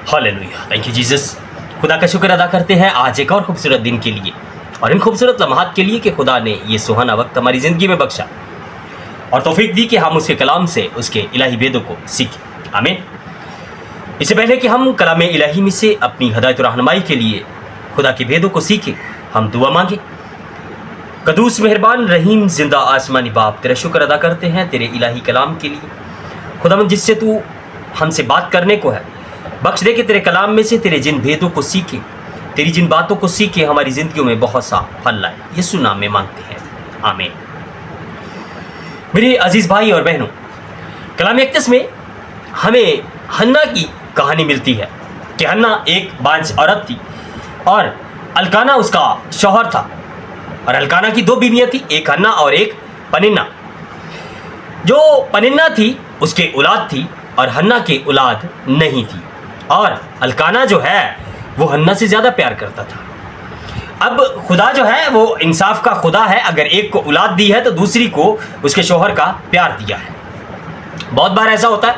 Hallelujah, thank you Jesus. खुदा का शुक्र अदा करते हैं आज एक और खूबसूरत दिन के लिए और इन खूबसूरत लम्हात के लिए कि खुदा ने ये सुहाना वक्त हमारी ज़िंदगी में बख्शा और तौफीक दी कि हम उसके कलाम से उसके इलाही वेदों को सीखें। आमीन। इससे पहले कि हम कलाम इलाही में से अपनी हदायत और रहनुमाई के लिए खुदा के वेदों को सीखें, हम दुआ मांगें। कदूस मेहरबान रहीम जिंदा आसमानी बाप, तेरा शुक्र अदा करते हैं तेरे इलाही कलाम के लिए। खुदावंद, जिससे तू हमसे बात करने को है, बख्श दे कि तेरे कलाम में से तेरे जिन भेदों को सीखे, तेरी जिन बातों को सीखे हमारी ज़िंदगियों में बहुत सा फल लाए। यीशु नाम में मांगते हैं, आमीन। मेरे अजीज़ भाई और बहनों, कलाम अक़दस में हमें हन्ना की कहानी मिलती है कि हन्ना एक बांझ औरत थी और अल्काना उसका शौहर था। और अल्काना की दो बीवियाँ थी, एक हन्ना और एक पनिन्ना। जो पनिन्ना थी उसके औलाद थी और हन्ना की औलाद नहीं थी। और अल्काना जो है वो हन्ना से ज़्यादा प्यार करता था। अब खुदा जो है वो इंसाफ का खुदा है, अगर एक को औलाद दी है तो दूसरी को उसके शौहर का प्यार दिया है। बहुत बार ऐसा होता है,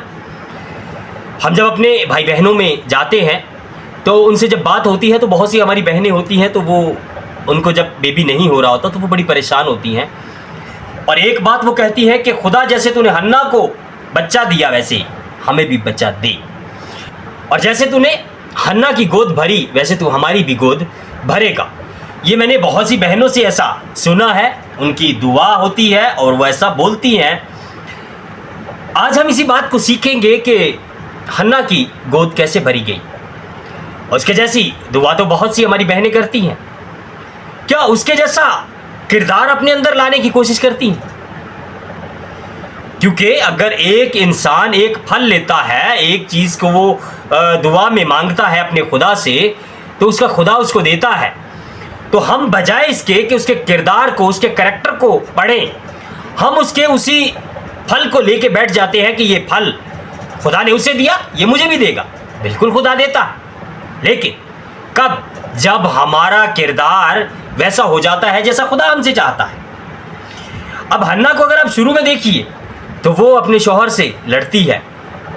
हम जब अपने भाई बहनों में जाते हैं तो उनसे जब बात होती है तो बहुत सी हमारी बहनें होती हैं, तो वो उनको जब बेबी नहीं हो रहा होता तो वो बड़ी परेशान होती हैं। और एक बात वो कहती है कि खुदा जैसे तूने हन्ना को बच्चा दिया वैसे हमें भी बच्चा दे, और जैसे तूने हन्ना की गोद भरी वैसे तू हमारी भी गोद भरेगा। ये मैंने बहुत सी बहनों से ऐसा सुना है, उनकी दुआ होती है और वो ऐसा बोलती हैं। आज हम इसी बात को सीखेंगे कि हन्ना की गोद कैसे भरी गई। उसके जैसी दुआ तो बहुत सी हमारी बहनें करती हैं, क्या उसके जैसा किरदार अपने अंदर लाने की कोशिश करती हैं? क्योंकि अगर एक इंसान एक फल लेता है, एक चीज़ को वो दुआ में मांगता है अपने खुदा से, तो उसका खुदा उसको देता है। तो हम बजाय इसके कि उसके किरदार को, उसके करैक्टर को पढ़ें, हम उसके उसी फल को लेके बैठ जाते हैं कि ये फल खुदा ने उसे दिया, ये मुझे भी देगा। बिल्कुल खुदा देता है, लेकिन कब? जब हमारा किरदार वैसा हो जाता है जैसा खुदा हमसे चाहता है। अब हन्ना को अगर आप शुरू में देखिए तो वो अपने शौहर से लड़ती है,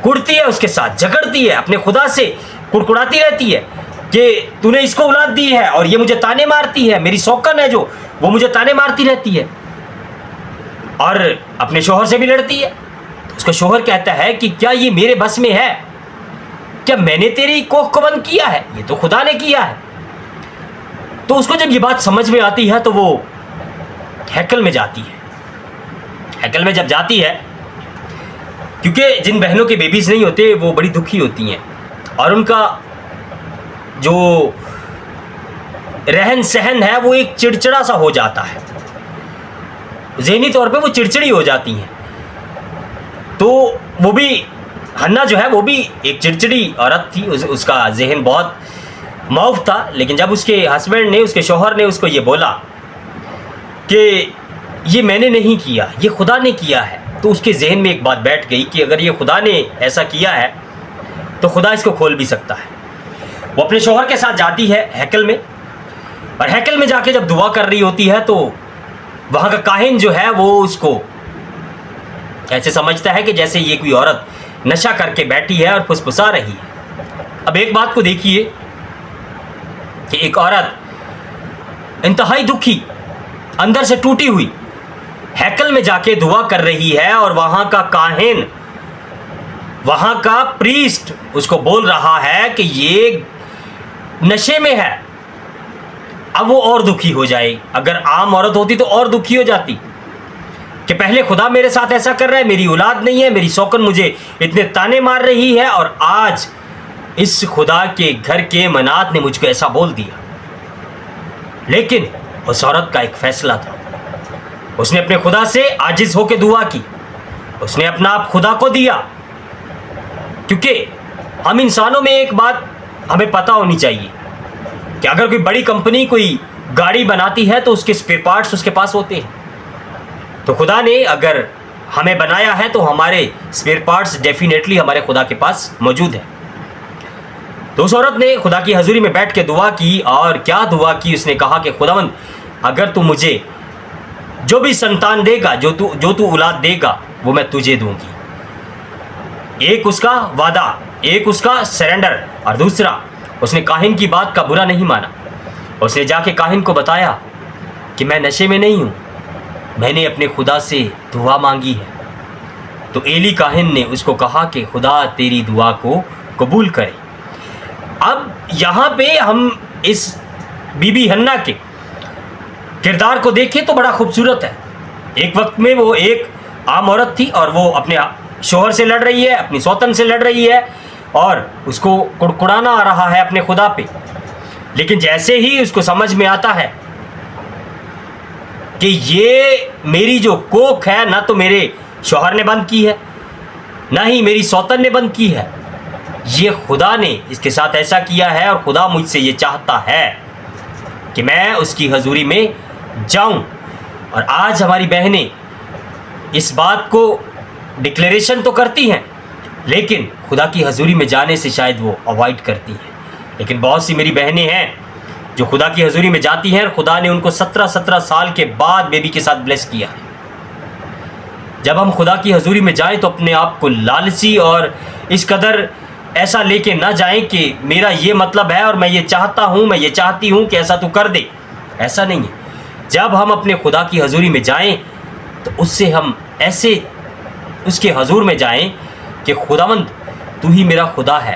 कुड़ती है, उसके साथ झगड़ती है, अपने खुदा से कुड़कुड़ाती रहती है कि तूने इसको औलाद दी है और ये मुझे ताने मारती है, मेरी सौकन है जो वो मुझे ताने मारती रहती है। और अपने शौहर से भी लड़ती है। तो उसका शौहर कहता है कि क्या ये मेरे बस में है? क्या मैंने तेरी कोख को बंद किया है? ये तो खुदा ने किया है। तो उसको जब ये बात समझ में आती है तो वो हैकल में जाती है। हैकल में जब जाती है, क्योंकि जिन बहनों के बेबीज़ नहीं होते वो बड़ी दुखी होती हैं और उनका जो रहन सहन है वो एक चिड़चिड़ा सा हो जाता है, ज़हनी तौर पे वो चिड़चिड़ी हो जाती हैं। तो वो भी हन्ना जो है वो भी एक चिड़चिड़ी औरत थी, उसका जहन बहुत मौफ था। लेकिन जब उसके हस्बैंड ने, उसके शौहर ने उसको ये बोला कि ये मैंने नहीं किया, ये खुदा ने किया है, तो उसके जहन में एक बात बैठ गई कि अगर ये खुदा ने ऐसा किया है तो खुदा इसको खोल भी सकता है। वो अपने शौहर के साथ जाती है हैकल में, और हैकल में जाके जब दुआ कर रही होती है तो वहाँ का काहिन जो है वो उसको ऐसे समझता है कि जैसे ये कोई औरत नशा करके बैठी है और फुसफुसा रही है। अब एक बात को देखिए कि एक औरत इंतहाई दुखी, अंदर से टूटी हुई, हैकल में जाके दुआ कर रही है और वहाँ का काहिन, वहाँ का प्रीस्ट उसको बोल रहा है कि ये नशे में है। अब वो और दुखी हो जाए। अगर आम औरत होती तो और दुखी हो जाती कि पहले खुदा मेरे साथ ऐसा कर रहा है, मेरी औलाद नहीं है, मेरी सौकन मुझे इतने ताने मार रही है, और आज इस खुदा के घर के मनात ने मुझको ऐसा बोल दिया। लेकिन उस औरत का एक फैसला था, उसने अपने खुदा से आजिज़ होकर दुआ की, उसने अपना आप खुदा को दिया। क्योंकि हम इंसानों में एक बात हमें पता होनी चाहिए कि अगर कोई बड़ी कंपनी कोई गाड़ी बनाती है तो उसके स्पेयर पार्ट्स उसके पास होते हैं। तो खुदा ने अगर हमें बनाया है तो हमारे स्पेयर पार्ट्स डेफिनेटली हमारे खुदा के पास मौजूद है। तो उस औरत ने खुदा की हजूरी में बैठ के दुआ की, और क्या दुआ की? उसने कहा कि खुदावंद, अगर तू मुझे जो भी संतान देगा, जो तू औलाद देगा, वो मैं तुझे दूंगी। एक उसका वादा, एक उसका सरेंडर اور دوسرا اس نے کاہن کی بات کا برا نہیں مانا. اس نے جا کے کاہن کو بتایا کہ میں نشے میں نہیں ہوں, میں نے اپنے خدا سے دعا مانگی ہے. تو ایلی کاہن نے اس کو کہا کہ خدا تیری دعا کو قبول کرے. اب یہاں پہ ہم اس بی بی حنا کے کردار کو دیکھیں تو بڑا خوبصورت ہے. ایک وقت میں وہ ایک عام عورت تھی اور وہ اپنے شوہر سے لڑ رہی ہے, اپنی سوتن سے لڑ رہی ہے اور اس کو کڑکڑانا آ رہا ہے اپنے خدا پہ. لیکن جیسے ہی اس کو سمجھ میں آتا ہے کہ یہ میری جو کوکھ ہے نہ تو میرے شوہر نے بند کی ہے نہ ہی میری سوتن نے بند کی ہے, یہ خدا نے اس کے ساتھ ایسا کیا ہے اور خدا مجھ سے یہ چاہتا ہے کہ میں اس کی حضوری میں جاؤں. اور آج ہماری بہنیں اس بات کو ڈکلیریشن تو کرتی ہیں لیکن خدا کی حضوری میں جانے سے شاید وہ اوائڈ کرتی ہیں. لیکن بہت سی میری بہنیں ہیں جو خدا کی حضوری میں جاتی ہیں اور خدا نے ان کو 17 سال کے بعد بیبی کے ساتھ بلیس کیا ہے. جب ہم خدا کی حضوری میں جائیں تو اپنے آپ کو لالچی اور اس قدر ایسا لے کے نہ جائیں کہ میرا یہ مطلب ہے اور میں یہ چاہتا ہوں, میں یہ چاہتی ہوں کہ ایسا تو کر دے. ایسا نہیں ہے. جب ہم اپنے خدا کی حضوری میں جائیں تو اس سے ہم ایسے اس کے حضور میں جائیں کہ خداوند تو ہی میرا خدا ہے,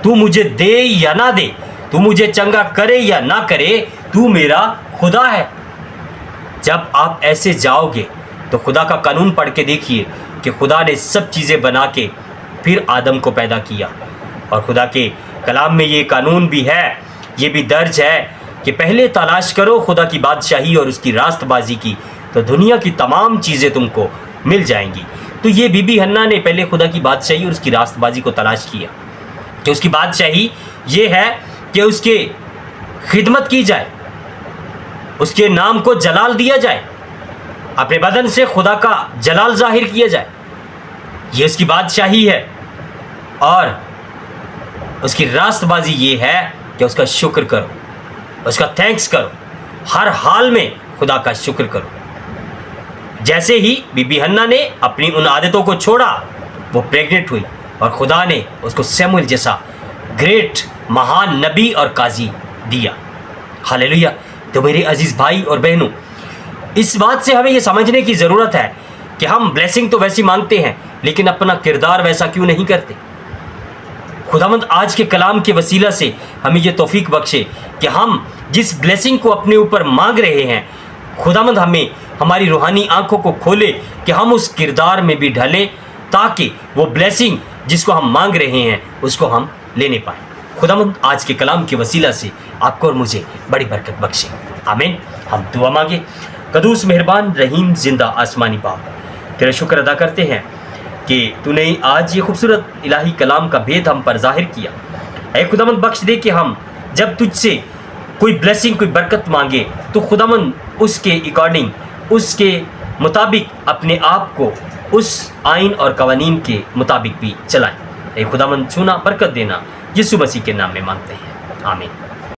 تو مجھے دے یا نہ دے, تو مجھے چنگا کرے یا نہ کرے, تو میرا خدا ہے. جب آپ ایسے جاؤ گے تو خدا کا قانون پڑھ کے دیکھیے کہ خدا نے سب چیزیں بنا کے پھر آدم کو پیدا کیا. اور خدا کے کلام میں یہ قانون بھی ہے, یہ بھی درج ہے کہ پہلے تلاش کرو خدا کی بادشاہی اور اس کی راست بازی کی تو دنیا کی تمام چیزیں تم کو مل جائیں گی. تو یہ بی بی حنا نے پہلے خدا کی بادشاہی اور اس کی راست بازی کو تلاش کیا کہ اس کی بادشاہی یہ ہے کہ اس کے خدمت کی جائے, اس کے نام کو جلال دیا جائے, اپنے بدن سے خدا کا جلال ظاہر کیا جائے. یہ اس کی بادشاہی ہے. اور اس کی راست بازی یہ ہے کہ اس کا شکر کرو, اس کا تھینکس کرو, ہر حال میں خدا کا شکر کرو. جیسے ہی بی بی حنا نے اپنی ان عادتوں کو چھوڑا وہ پریگننٹ ہوئی اور خدا نے اس کو سیموئیل جیسا گریٹ مہان نبی اور قاضی دیا. ہاللیلویا. تو میرے عزیز بھائی اور بہنوں, اس بات سے ہمیں یہ سمجھنے کی ضرورت ہے کہ ہم بلیسنگ تو ویسی مانگتے ہیں لیکن اپنا کردار ویسا کیوں نہیں کرتے. خداوند آج کے کلام کے وسیلہ سے ہمیں یہ توفیق بخشے کہ ہم جس بلیسنگ کو اپنے اوپر مانگ رہے ہیں خداوند ہمیں ہماری روحانی آنکھوں کو کھولے کہ ہم اس کردار میں بھی ڈھلیں تاکہ وہ بلیسنگ جس کو ہم مانگ رہے ہیں اس کو ہم لینے پائیں. خداوند آج کے کلام کے وسیلہ سے آپ کو اور مجھے بڑی برکت بخشے. آمین. ہم دعا مانگے. قدوس مہربان رحیم زندہ آسمانی باپ, تیرا شکر ادا کرتے ہیں کہ تو نے آج یہ خوبصورت الہی کلام کا بھید ہم پر ظاہر کیا. اے خداوند بخش دے کہ ہم جب تجھ سے کوئی بلیسنگ کوئی برکت مانگے تو خداوند اس کے اکارڈنگ اس کے مطابق اپنے آپ کو اس آئین اور قوانین کے مطابق بھی چلائیں. اے خداوند سنا برکت دینا, یسوع مسیح کے نام میں مانگتے ہیں. آمین.